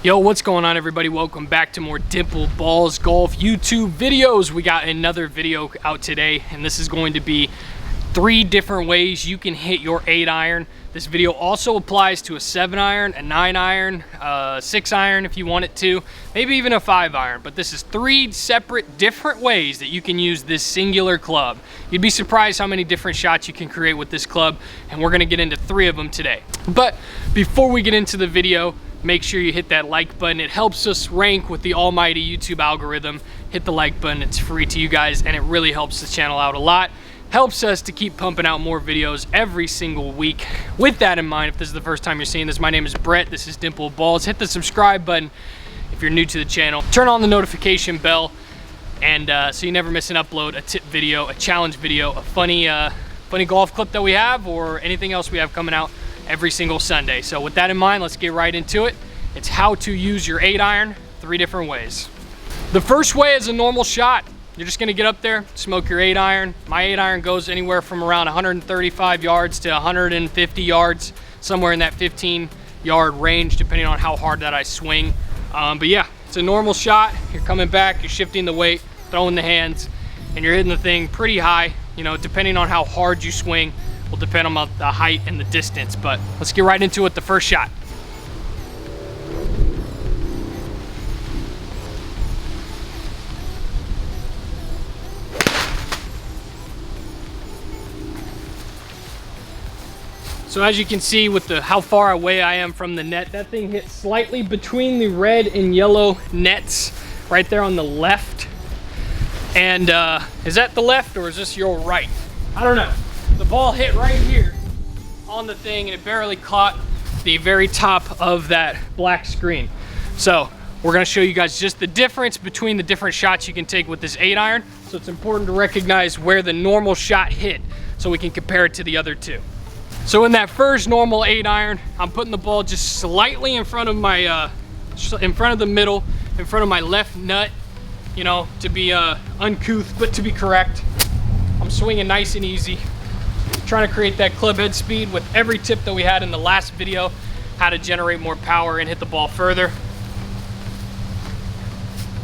Yo, what's going on, everybody? Welcome back to more Dimpled Balls Golf YouTube videos. We got another video out today, and this is going to be 3 different ways you can hit your 8-iron. This video also applies to a 7-iron, a 9-iron, a 6-iron if you want it to, maybe even a 5-iron. But this is 3 separate different ways that you can use this singular club. You'd be surprised how many different shots you can create with this club, and we're gonna get into 3 of them today. But before we get into the video, make sure you hit that like button. It helps us rank with the almighty YouTube algorithm. Hit the like button, it's free to you guys, and it really helps the channel out a lot. Helps us to keep pumping out more videos every single week. With that in mind, if this is the first time you're seeing this, my name is Brett, this is Dimpled Balls. Hit the subscribe button if you're new to the channel. Turn on the notification bell, and so you never miss an upload, a tip video, a challenge video, a funny golf clip that we have, or anything else we have coming out every single Sunday. So with that in mind, let's get right into it. It's how to use your 8-iron 3 different ways. The first way is a normal shot. You're just gonna get up there, smoke your 8-iron. My 8-iron goes anywhere from around 135 yards to 150 yards, somewhere in that 15-yard range, depending on how hard that I swing. But yeah, it's a normal shot. You're coming back, you're shifting the weight, throwing the hands, and you're hitting the thing pretty high. You know, depending on how hard you swing, will depend on the height and the distance. But let's get right into it, the first shot. So as you can see with how far away I am from the net, that thing hit slightly between the red and yellow nets right there on the left. And is that the left or is this your right? I don't know. The ball hit right here on the thing and it barely caught the very top of that black screen. So we're gonna show you guys just the difference between the different shots you can take with this 8-iron. So it's important to recognize where the normal shot hit so we can compare it to the other 2. So in that first normal 8-iron, I'm putting the ball just slightly in front of my, in front of the middle, in front of my left nut, you know, to be uncouth, but to be correct. I'm swinging nice and easy, trying to create that club head speed with every tip that we had in the last video, how to generate more power and hit the ball further.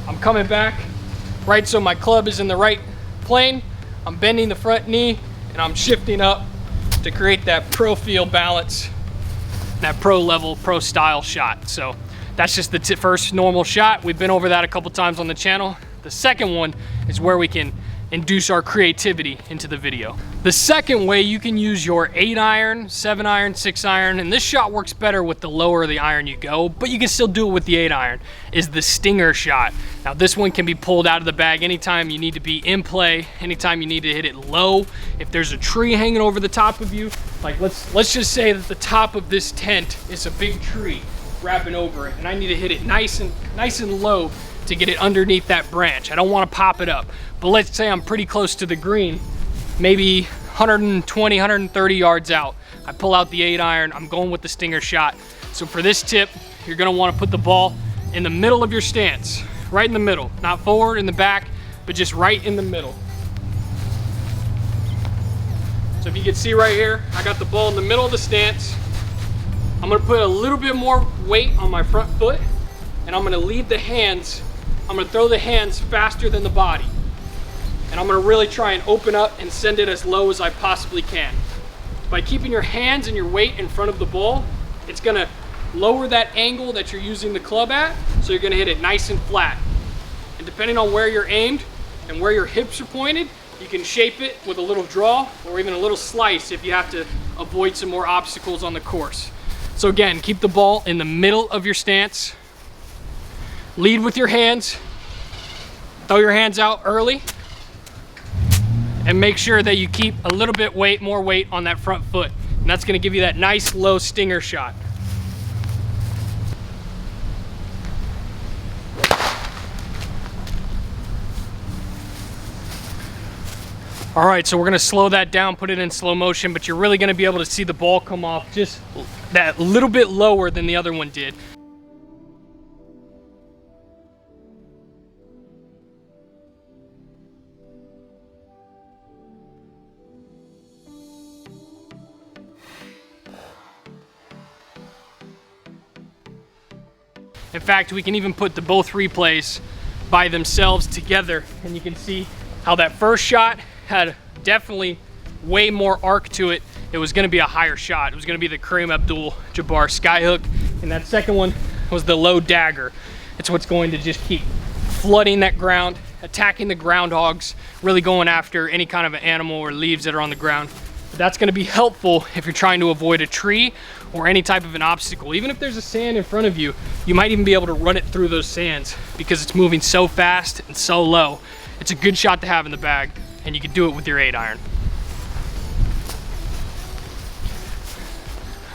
I'm coming back, right, so my club is in the right plane. I'm bending the front knee and I'm shifting up to create that pro feel balance, that pro level, pro style shot. So that's just the first normal shot. We've been over that a couple times on the channel. The second one is where we can induce our creativity into the video. The second way you can use your 8-iron, 7-iron, 6-iron, and this shot works better with the lower the iron you go, but you can still do it with the 8-iron, is the stinger shot. Now this one can be pulled out of the bag anytime you need to be in play, anytime you need to hit it low. If there's a tree hanging over the top of you, like let's just say that the top of this tent is a big tree wrapping over it, and I need to hit it nice and low to get it underneath that branch. I don't want to pop it up. But let's say I'm pretty close to the green, maybe 120, 130 yards out. I pull out the 8-iron, I'm going with the stinger shot. So for this tip, you're gonna wanna put the ball in the middle of your stance, right in the middle, not forward in the back, but just right in the middle. So if you can see right here, I got the ball in the middle of the stance. I'm gonna put a little bit more weight on my front foot, and I'm gonna leave the hands, I'm gonna throw the hands faster than the body. And I'm gonna really try and open up and send it as low as I possibly can. By keeping your hands and your weight in front of the ball, it's gonna lower that angle that you're using the club at, so you're gonna hit it nice and flat. And depending on where you're aimed and where your hips are pointed, you can shape it with a little draw or even a little slice if you have to avoid some more obstacles on the course. So again, keep the ball in the middle of your stance. Lead with your hands. Throw your hands out early. And make sure that you keep a little bit more weight on that front foot. And that's gonna give you that nice low stinger shot. All right, so we're gonna slow that down, put it in slow motion, but you're really gonna be able to see the ball come off just that little bit lower than the other one did. In fact, we can even put the both replays by themselves together, and you can see how that first shot had definitely way more arc to it. It was gonna be a higher shot. It was gonna be the Kareem Abdul-Jabbar skyhook, and that second one was the low dagger. It's what's going to just keep flooding that ground, attacking the groundhogs, really going after any kind of an animal or leaves that are on the ground. But that's gonna be helpful if you're trying to avoid a tree or any type of an obstacle. Even if there's a sand in front of you, you might even be able to run it through those sands because it's moving so fast and so low. It's a good shot to have in the bag, and you can do it with your 8-iron.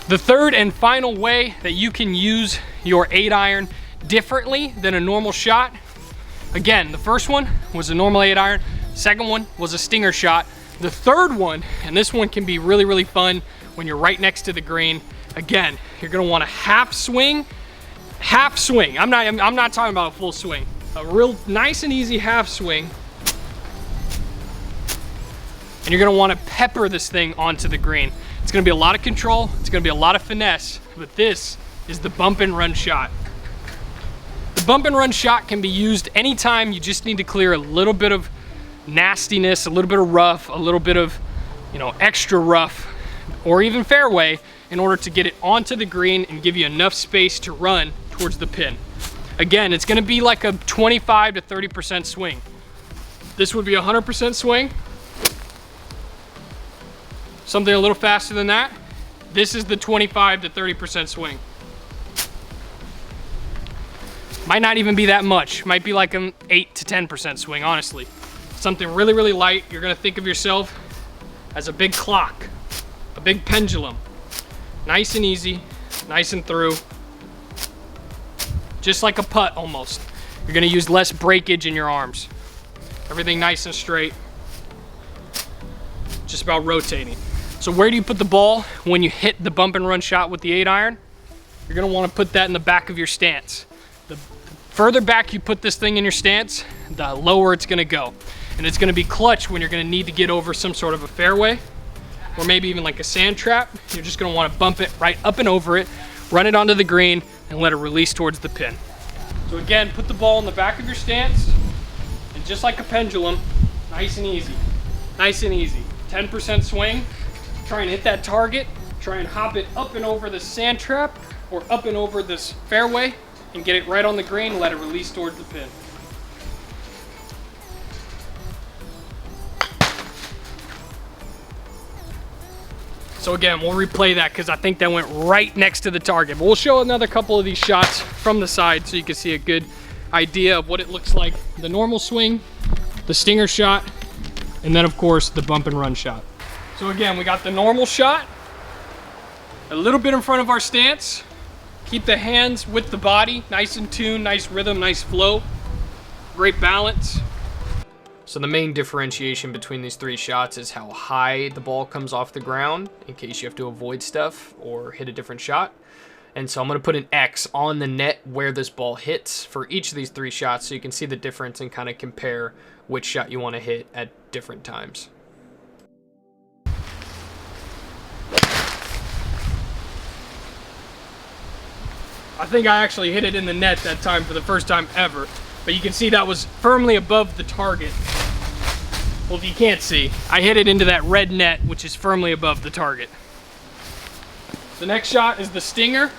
The third and final way that you can use your 8-iron differently than a normal shot. Again, the first one was a normal 8-iron. Second one was a stinger shot. The third one, and this one can be really, really fun when you're right next to the green. Again, you're gonna want a half swing. I'm not talking about a full swing. A real nice and easy half swing. And you're gonna wanna pepper this thing onto the green. It's gonna be a lot of control, it's gonna be a lot of finesse, but this is the bump and run shot. The bump and run shot can be used anytime you just need to clear a little bit of nastiness, a little bit of rough, a little bit of, extra rough, or even fairway, in order to get it onto the green and give you enough space to run towards the pin. Again, it's gonna be like a 25 to 30% swing. This would be a 100% swing. Something a little faster than that. This is the 25 to 30% swing. Might not even be that much. Might be like an 8 to 10% swing, honestly. Something really, really light. You're gonna think of yourself as a big clock, a big pendulum. Nice and easy, nice and through. Just like a putt almost. You're gonna use less breakage in your arms. Everything nice and straight. Just about rotating. So where do you put the ball when you hit the bump and run shot with the 8-iron? You're gonna wanna put that in the back of your stance. The further back you put this thing in your stance, the lower it's gonna go. And it's gonna be clutch when you're gonna need to get over some sort of a fairway, or maybe even like a sand trap. You're just gonna wanna bump it right up and over it, run it onto the green, and let it release towards the pin. So again, put the ball in the back of your stance, and just like a pendulum, nice and easy. Nice and easy. 10% swing, try and hit that target, try and hop it up and over this sand trap, or up and over this fairway, and get it right on the green, let it release towards the pin. So again, we'll replay that because I think that went right next to the target. But we'll show another couple of these shots from the side so you can see a good idea of what it looks like. The normal swing, the stinger shot, and then of course the bump and run shot. So again, we got the normal shot, a little bit in front of our stance. Keep the hands with the body, nice in tune, nice rhythm, nice flow, great balance. So the main differentiation between these three shots is how high the ball comes off the ground in case you have to avoid stuff or hit a different shot. And so I'm gonna put an X on the net where this ball hits for each of these three shots so you can see the difference and kind of compare which shot you wanna hit at different times. I think I actually hit it in the net that time for the first time ever. But you can see that was firmly above the target. Well, if you can't see, I hit it into that red net, which is firmly above the target. The next shot is the stinger.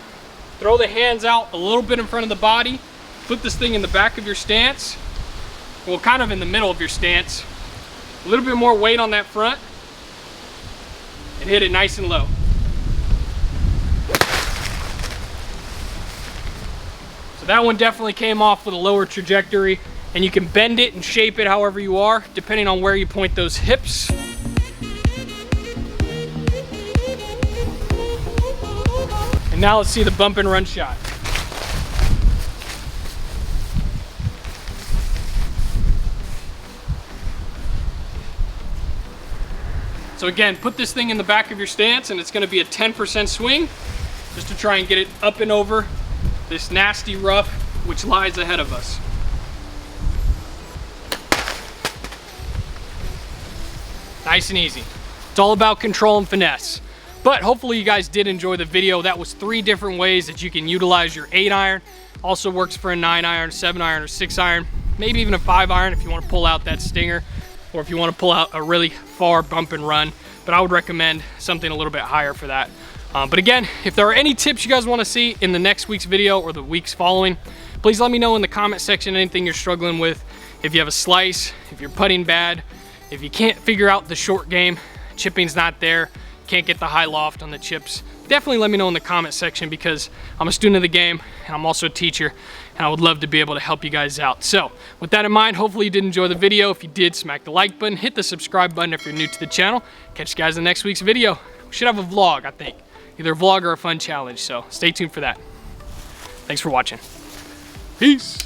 Throw the hands out a little bit in front of the body. Put this thing in the back of your stance. Well, kind of in the middle of your stance. A little bit more weight on that front. And hit it nice and low. So that one definitely came off with a lower trajectory, and you can bend it and shape it however you are, depending on where you point those hips. And now let's see the bump and run shot. So again, put this thing in the back of your stance, and it's gonna be a 10% swing, just to try and get it up and over this nasty rough which lies ahead of us. Nice and easy. It's all about control and finesse. But hopefully you guys did enjoy the video. That was 3 different ways that you can utilize your 8-iron. Also works for a 9-iron, 7-iron, or 6-iron, maybe even a 5-iron if you want to pull out that stinger, or if you want to pull out a really far bump and run. But I would recommend something a little bit higher for that. But again, if there are any tips you guys want to see in the next week's video or the weeks following, please let me know in the comment section anything you're struggling with. If you have a slice, if you're putting bad, if you can't figure out the short game, chipping's not there, can't get the high loft on the chips, definitely let me know in the comment section, because I'm a student of the game and I'm also a teacher, and I would love to be able to help you guys out. So with that in mind, hopefully you did enjoy the video. If you did, smack the like button, hit the subscribe button if you're new to the channel. Catch you guys in the next week's video. We should have a vlog, I think. Either a vlog or a fun challenge, so stay tuned for that. Thanks for watching. Peace.